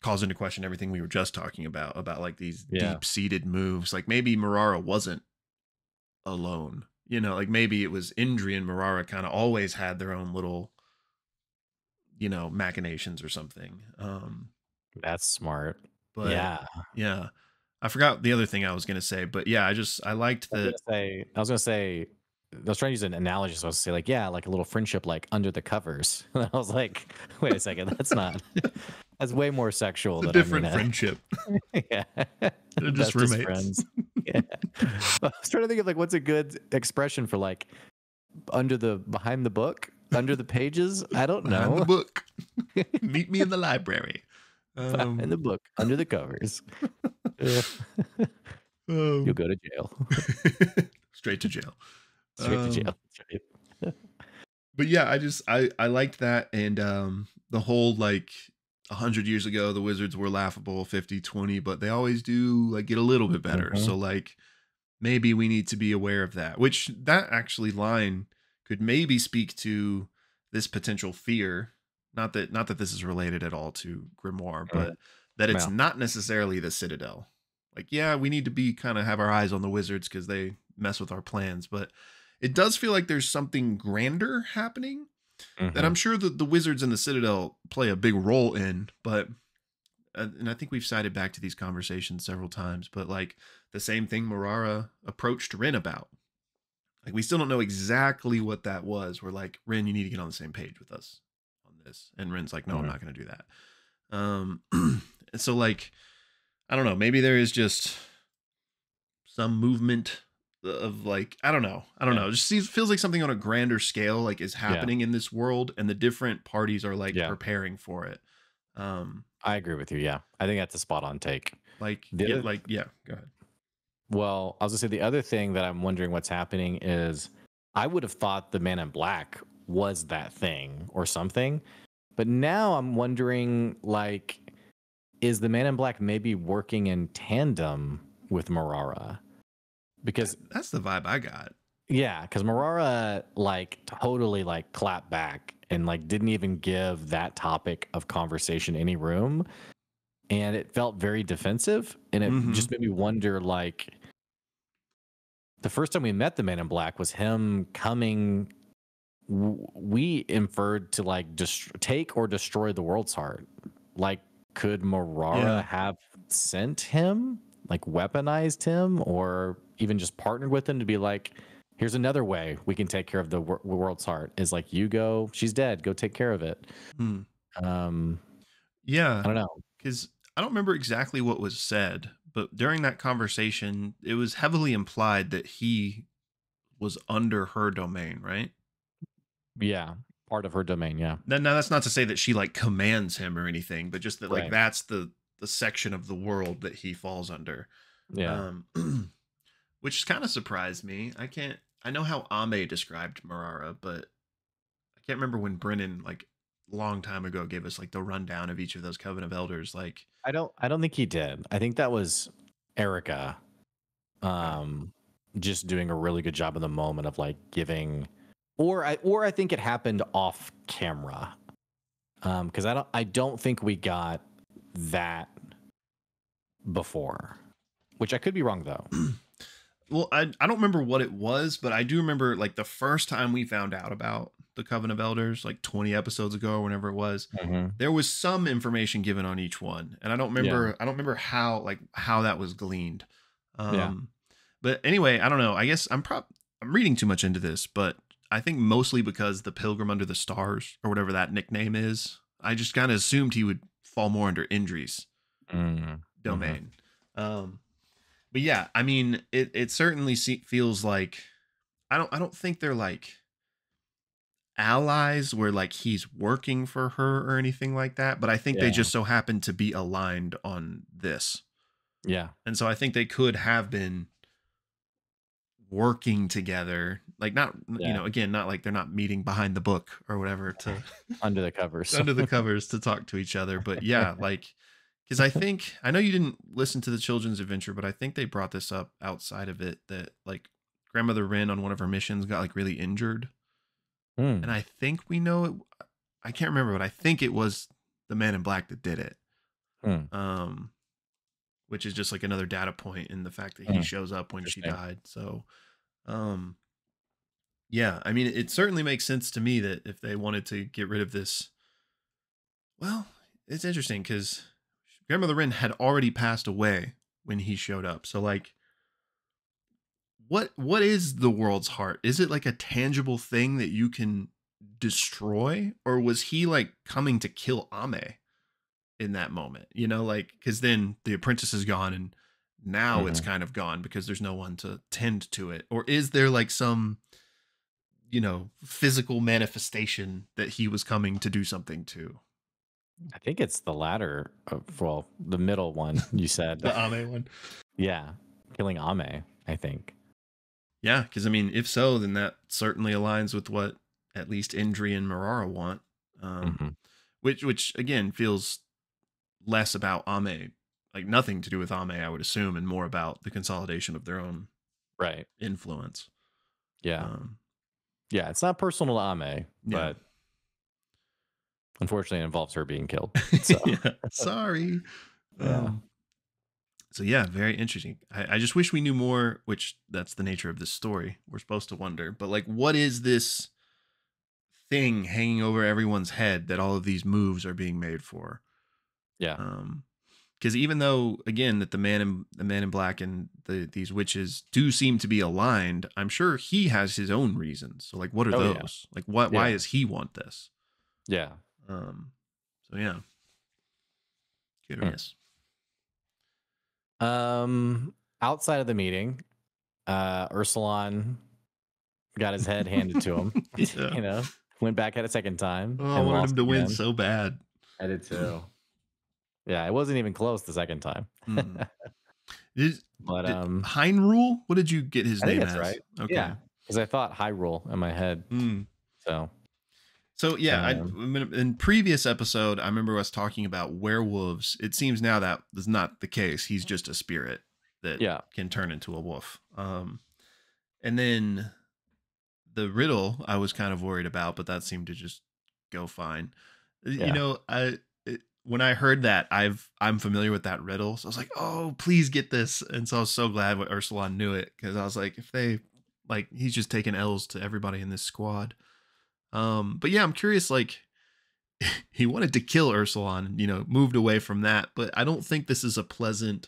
calls into question everything we were just talking about like these Yeah. deep seated moves. Like maybe Marara wasn't alone. Like maybe it was Indri and Marara kind of always had their own little, machinations or something. That's smart. But Yeah. yeah, I forgot the other thing I was gonna say, but yeah, I liked I was that. gonna say, I was gonna say, I was trying to use an analogy. So I was to say, like, yeah, like a little friendship, like under the covers. And I was like, wait a second, that's not. That's way more sexual It's a than I mean different it. friendship. Yeah, They're just bestest roommates. friends. Yeah, I was trying to think of like what's a good expression for like under the behind the book, under the pages. I don't Behind the know. book. Meet me in the library. Behind Um, the book, under the covers. Yeah. You'll um go to jail. straight to jail. Straight to Um jail. That's right. but yeah, I liked that, and the whole like 100 years ago the wizards were laughable, 50, 20, but they always do like get a little bit better. Mhm. So like maybe we need to be aware of that, which that actually line could maybe speak to this potential fear. Not that this is related at all to grimoire, but that it's Yeah. not necessarily the Citadel. Like, yeah, we need to be kind of have our eyes on the wizards because they mess with our plans, but it does feel like there's something grander happening that Mm-hmm. I'm sure that the wizards and the Citadel play a big role in, but and I think we've cited back to these conversations several times, but like the same thing Marara approached Rin about. Like, we still don't know exactly what that was. We're like, Rin, you need to get on the same page with us on this. And Rin's like, no, I'm Mm-hmm. not going to do that. And so like, I don't know, maybe there is just some movement of like, I don't know. Yeah. It just feels like something on a grander scale, like is Yeah. happening in this world and the different parties are like Yeah. preparing for it. I agree with you. Yeah. I think that's a spot on take. Like, The yeah, other, like, yeah, go ahead. well, I was gonna say the other thing that I'm wondering what's happening is I would have thought the Man in Black was that thing or something, but now I'm wondering like, is the Man in Black maybe working in tandem with Marara? Because That's the vibe I got. yeah, because Marara like totally like clapped back and like didn't even give that topic of conversation any room, and it felt very defensive, and it Mhm. just made me wonder like the first time we met the Man in Black was him coming. We inferred to like just take or destroy the world's heart. Like, could Marara Yeah. have sent him, like weaponized him, or even just partnered with him to be like, here's another way we can take care of the world's heart? Is like, you go, she's dead, go take care of it. Hmm. Um, Yeah. I don't know. Because I don't remember exactly what was said, but during that conversation, it was heavily implied that he was under her domain, right? Yeah, part of her domain. Yeah, Now that's not to say that she like commands him or anything, but just that like right. that's the section of the world that he falls under. Yeah, Um, which kind of surprised me. I know how Ame described Marara, but I can't remember when Brennan like a long time ago gave us like the rundown of each of those Coven of Elders. Like, I don't think he did. I think that was Erika. okay. Just doing a really good job in the moment of like giving, or I think it happened off camera. Because I don't think we got that before, which I could be wrong though. Well, I don't remember what it was, but I do remember like the first time we found out about the Coven of Elders, like 20 episodes ago or whenever it was, Mm-hmm. there was some information given on each one. And Yeah. I don't remember how that was gleaned. Yeah. But anyway, I don't know. I guess I'm reading too much into this, but I think mostly because the Pilgrim Under the Stars or whatever that nickname is, I just kind of assumed he would fall more under Indri's Mm-hmm. domain. But yeah, I mean, it certainly feels like I don't think they're like allies where like he's working for her or anything like that, but I think they Yeah. just so happen to be aligned on this. Yeah. And so I think they could have been working together, like not Yeah. again, not like they're not meeting behind the book or whatever to Under the covers. under the covers to talk to each other, but yeah, like because I know you didn't listen to the children's adventure, but I think they brought this up outside of it that like grandmother Rin on one of her missions got like really injured, and I think we know it. I can't remember, but I think it was the Man in Black that did it. Um, which is just like another data point in the fact that he shows up when she died. So, um, yeah, I mean, it certainly makes sense to me that if they wanted to get rid of this, well, it's interesting because Grandmother Rin had already passed away when he showed up. So like what is the world's heart? Is it like a tangible thing that you can destroy, or was he like coming to kill Ame in that moment? You know, like cuz then the apprentice is gone and now it's kind of gone because there's no one to tend to it. Or is there like some physical manifestation that he was coming to do something to? I think it's the latter. Well, the middle one you said. The Ame one. Yeah, killing Ame. I think. Yeah, because I mean, if so, then that certainly aligns with what at least Indri and Marara want, which again feels less about Ame, like nothing to do with Ame, I would assume, and more about the consolidation of their own Right. influence. Yeah. Yeah, it's not personal to Ame, Yeah. but unfortunately, it involves her being killed. So. Yeah, sorry. Yeah. So yeah, very interesting. I just wish we knew more, which that's the nature of this story. We're supposed to wonder, but like, what is this thing hanging over everyone's head that all of these moves are being made for? Yeah. Because even though, again, that the man in black and these witches do seem to be aligned, I'm sure he has his own reasons. So like, what are those? Like, what? Why does he want this? Yeah. So yeah, curious. Outside of the meeting, Ursulon got his head handed to him. Yeah. You know, went back at a second time. Oh, I and wanted lost him to win again. so bad. I did too. Yeah, it wasn't even close the second time. But But Hyrule, what did you get his I think name that's as? right. Okay. Yeah, because I thought Hyrule in my head. So yeah, in previous episode, I remember us talking about werewolves. It seems now that is not the case. He's just a spirit that can turn into a wolf. And then the riddle I was kind of worried about, but that seemed to just go fine. You know, when I heard that, I'm familiar with that riddle, so I was like, oh, please get this. And so I was so glad when Ursulon knew it, because I was like, if they like, he's just taking L's to everybody in this squad. But yeah, I'm curious, like, he wanted to kill Ursulon and, you know, moved away from that, but I don't think this is a pleasant,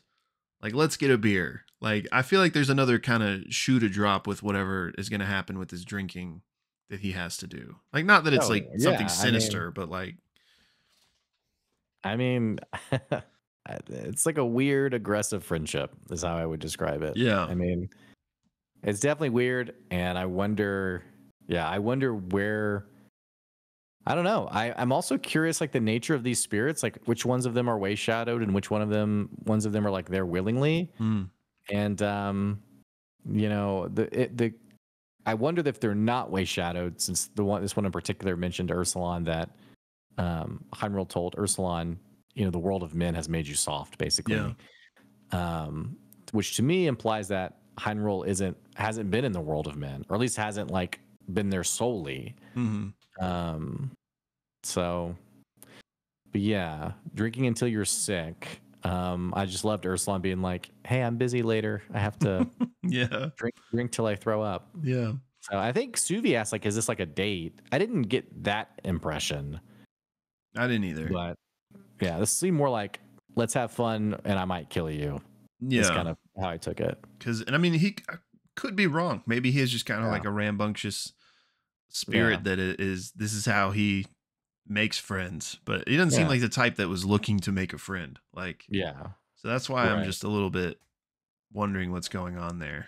like, let's get a beer. Like, I feel like there's another kind of shoe to drop with whatever is going to happen with his drinking that he has to do. Like, not that it's like something sinister, but like, I mean, it's like a weird aggressive friendship is how I would describe it. Yeah. I mean, it's definitely weird. And I wonder where, I don't know. I'm also curious, like the nature of these spirits, like which ones of them are way shadowed and which ones of them are like there willingly. And, you know, I wonder if they're not way shadowed, since this one in particular mentioned Ursulon, that Hyrule told Ursulon, you know, the world of men has made you soft, basically. Which to me implies that Hyrule hasn't been in the world of men, or at least hasn't like been there solely. So, but yeah, drinking until you're sick. I just loved Ursulon being like, "Hey, I'm busy later. I have to drink till I throw up." Yeah. So I think Suvi asked, like, "Is this like a date?" I didn't get that impression. I didn't either. But yeah, this seemed more like, let's have fun and I might kill you. Yeah. That's kind of how I took it. And I mean, he could be wrong. Maybe he is just kind of like a rambunctious spirit that this is how he makes friends. But he doesn't seem like the type that was looking to make a friend. Like, so that's why I'm just a little bit wondering what's going on there.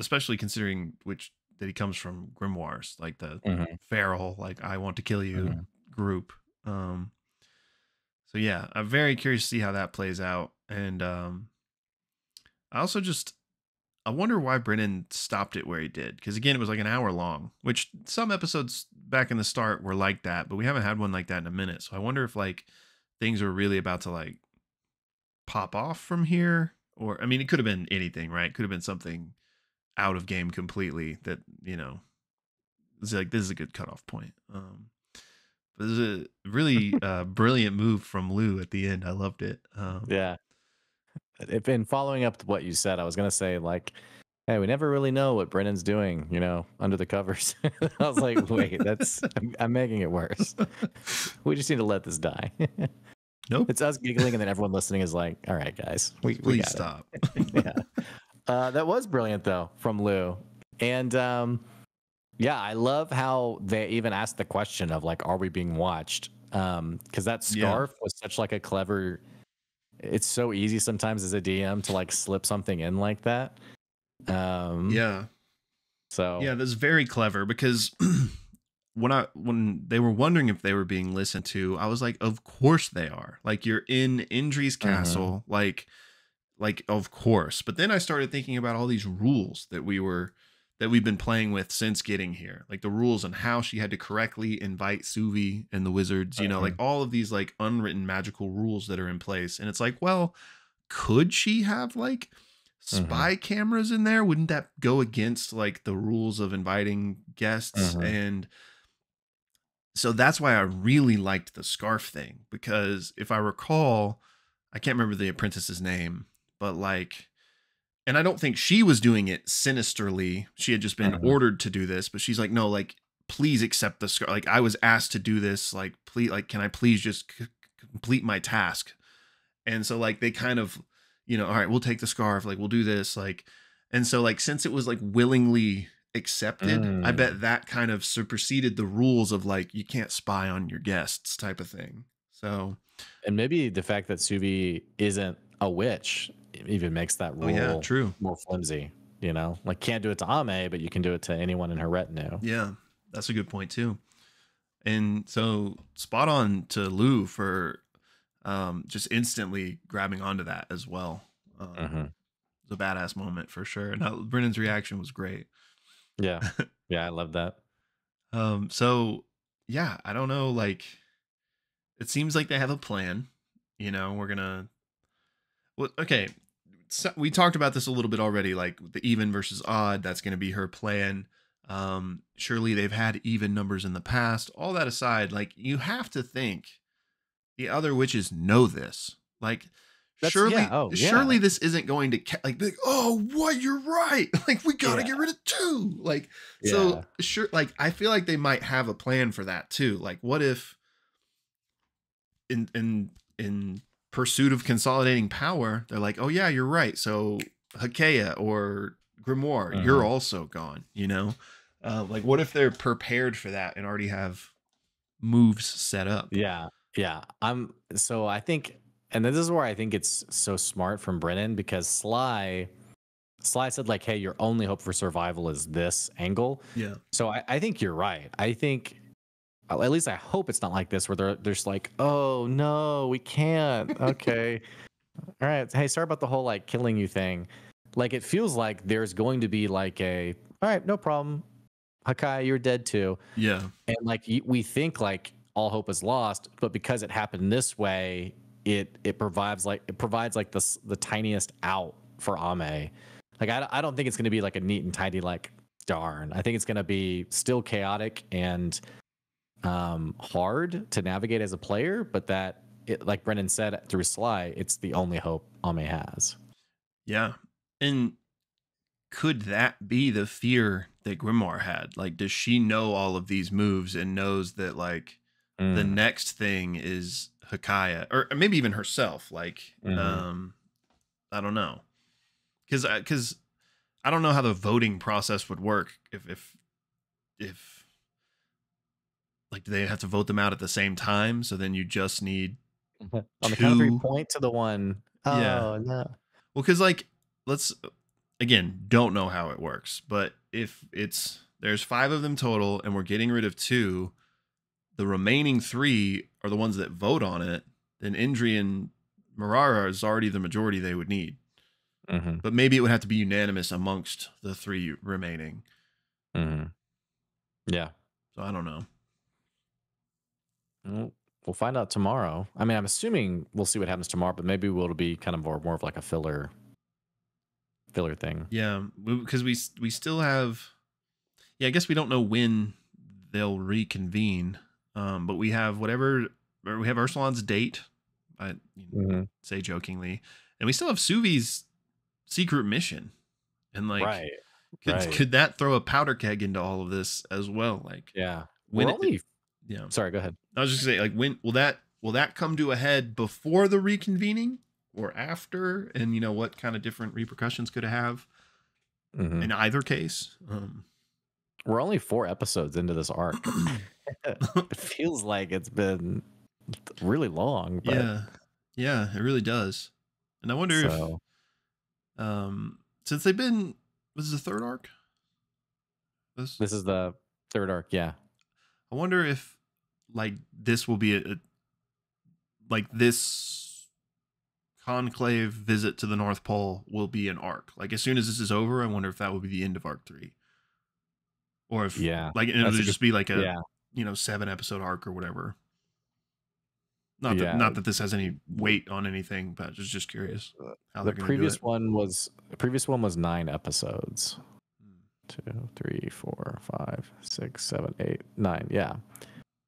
Especially considering that he comes from grimoires, like the feral, like, I want to kill you group. So yeah, I'm very curious to see how that plays out. And I also I wonder why Brennan stopped it where he did, because again, it was like an hour long, which some episodes back in the start were like that, but we haven't had one like that in a minute. So I wonder if like things are really about to like pop off from here, or I mean, it could have been anything, right? It could have been something out of game completely that, you know, it's like, this is a good cutoff point. But this is a really brilliant move from Lou at the end. I loved it. If in following up to what you said, I was gonna say, like, hey, we never really know what Brennan's doing, you know, under the covers. I was like, wait, I'm making it worse. We just need to let this die. Nope. It's us giggling, and then everyone listening is like, all right, guys, we please stop. That was brilliant though from Lou. And yeah, I love how they even asked the question of like, are we being watched? Because that scarf was such like a clever, it's so easy sometimes as a DM to like slip something in like that. So yeah, that's very clever, because when they were wondering if they were being listened to, I was like, of course they are. Like, you're in Indri's castle, like of course. But then I started thinking about all these rules that we've been playing with since getting here, like the rules on how she had to correctly invite Suvi and the wizards, you know, like all of these like unwritten magical rules that are in place. And it's like, well, could she have like spy cameras in there? Wouldn't that go against like the rules of inviting guests? And So that's why I really liked the scarf thing, because if I recall, I can't remember the apprentice's name, but like, and I don't think she was doing it sinisterly. She had just been Mhm. ordered to do this, but she's like, no, like, please accept the scarf. Like, I was asked to do this. Like, please, like, can I please just complete my task? And so like they kind of, all right, we'll take the scarf. Like, we'll do this. Like, and so like, since it was like willingly accepted, I Mm. bet that kind of superseded the rules of like, you can't spy on your guests type of thing. So, And maybe the fact that Suvi isn't a witch even makes that oh yeah, rule true. more flimsy. Like can't do it to Ame, but you can do it to anyone in her retinue. Yeah, that's a good point too. And so spot on to Lou for just instantly grabbing onto that as well. Hmm. It was a badass moment for sure. And Brennan's reaction was great. Yeah, yeah, I love that. So yeah, I don't know, like it seems like they have a plan. We're gonna well, okay. So we talked about this a little bit already, like the even versus odd, that's gonna be her plan. Surely they've had even numbers in the past. All that aside, like you have to think the other witches know this. Like, That's yeah. surely, Oh yeah, surely this isn't going to be like, oh, what? You're right. Like, we gotta yeah, get rid of two. Like, so yeah. sure. Like, I feel like they might have a plan for that too. Like, what if in pursuit of consolidating power, they're like, oh yeah, you're right. So Hakeya or Grimoire, you're Hmm. also gone. Like, what if they're prepared for that and already have moves set up? Yeah, yeah. I think, and this is where I think it's so smart from Brennan because Sly said like, "Hey, your only hope for survival is this angle." Yeah. So I think you're right. I think, at least I hope it's not like this where they're just like, "Oh no, we can't." Okay, all right. Hey, sorry about the whole like killing you thing. Like it feels like there's going to be like all right, no problem. Hakai, you're dead too. Yeah. And like we think like all hope is lost, but because it happened this way, it provides like the tiniest out for Ame. Like I don't think it's going to be like a neat and tidy like darn. I think it's going to be still chaotic and hard to navigate as a player, but that it, like Brendan said through Sly, it's the only hope Ame has. Yeah. And could that be the fear that Grimoire had? Like, does she know all of these moves and knows that like the Mm, next thing is Hakaya or maybe even herself? Like, mhm. I don't know, because I don't know how the voting process would work if like do they have to vote them out at the same time? So then you just need On the count of three, two. point to the one. Yeah. Oh no. Well, because like let's again don't know how it works, but if there's five of them total and we're getting rid of two, the remaining three are the ones that vote on it, then Indri and Marara is already the majority they would need. Hmm. But maybe it would have to be unanimous amongst the three remaining. Hmm. Yeah. So I don't know. Well, we'll find out tomorrow. I mean, I'm assuming we'll see what happens tomorrow, but maybe it'll be kind of more of like a filler thing. Yeah, because we still have. Yeah, I guess we don't know when they'll reconvene. But we have whatever. Or we have Ursulon's date. I Hmm. say jokingly, and we still have Suvi's secret mission. And like, Right. could Right. could that throw a powder keg into all of this as well? Like Yeah. when We're it, only. yeah. Sorry. Go ahead. I was just gonna say, like, when will that come to a head before the reconvening or after? And what kind of different repercussions could it have Hmm. in either case? We're only 4 episodes into this arc. It feels like it's been really long, but Yeah, yeah, it really does. And I wonder if, so since they've been, was this the third arc? This, this is the third arc. Yeah. I wonder if, like, this will be like this conclave visit to the North Pole will be an arc. Like, as soon as this is over, I wonder if that will be the end of arc 3. Or if Yeah. like it'll That's a good. just be like a Yeah. 7 episode arc or whatever. Yeah. Not that this has any weight on anything, but just curious how The they're gonna do it. previous one was 9 episodes. 2, 3, 4, 5, 6, 7, 8, 9. Yeah.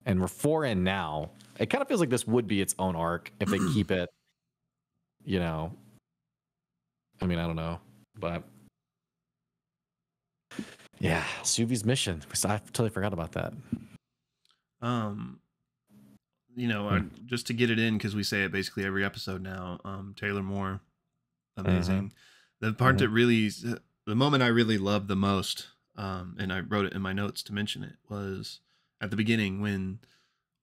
and we're 4 in now. It kind of feels like this would be its own arc if they keep it, you know. I mean, I don't know, but yeah, Suvi's mission. I totally forgot about that. You know, just to get it in, because we say it basically every episode now. Taylor Moore, amazing. The part that really, the moment I really loved the most, and I wrote it in my notes to mention it, was at the beginning when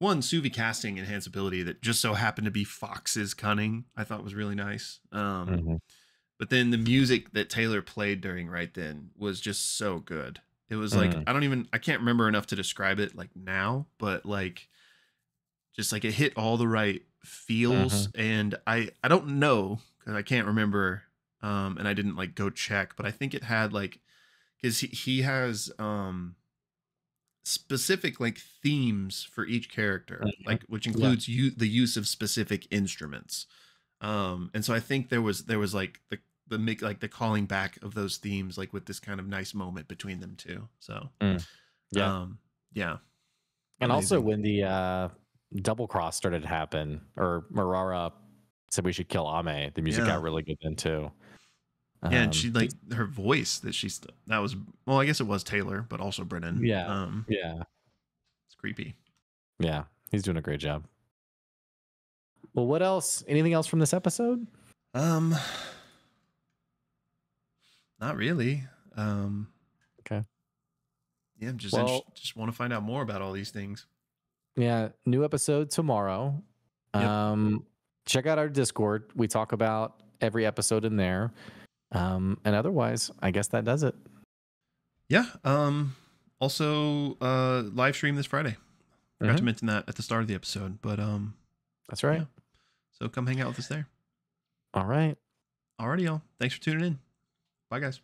Suvi casting enhanced ability that just so happened to be Fox's cunning, I thought was really nice. But then the music that Taylor played during right then was just so good. It was like, I can't remember enough to describe it like now, but like, just like it hit all the right feels. And I don't know, because I can't remember, and I didn't like go check, but I think it had like, because he has specific like themes for each character, like which includes the use of specific instruments. And so I think there was like the make like the calling back of those themes, like with this kind of nice moment between them two. So yeah. And Amazing. also when the double cross started to happen, or Marara said we should kill Ame, the music got really good then too. Yeah, and she like her voice that was, well, I guess it was Taylor, but also Brennan. Yeah. It's creepy. Yeah, he's doing a great job. Well, what else? Anything else from this episode? Not really. Okay. Yeah, I'm just want to find out more about all these things. Yeah, new episode tomorrow. Check out our Discord. We talk about every episode in there. And otherwise, I guess that does it. Yeah. Also, live stream this Friday. Forgot to mention that at the start of the episode, but that's right. Yeah. So come hang out with us there. All right. Alrighty, y'all. Thanks for tuning in. Bye, guys.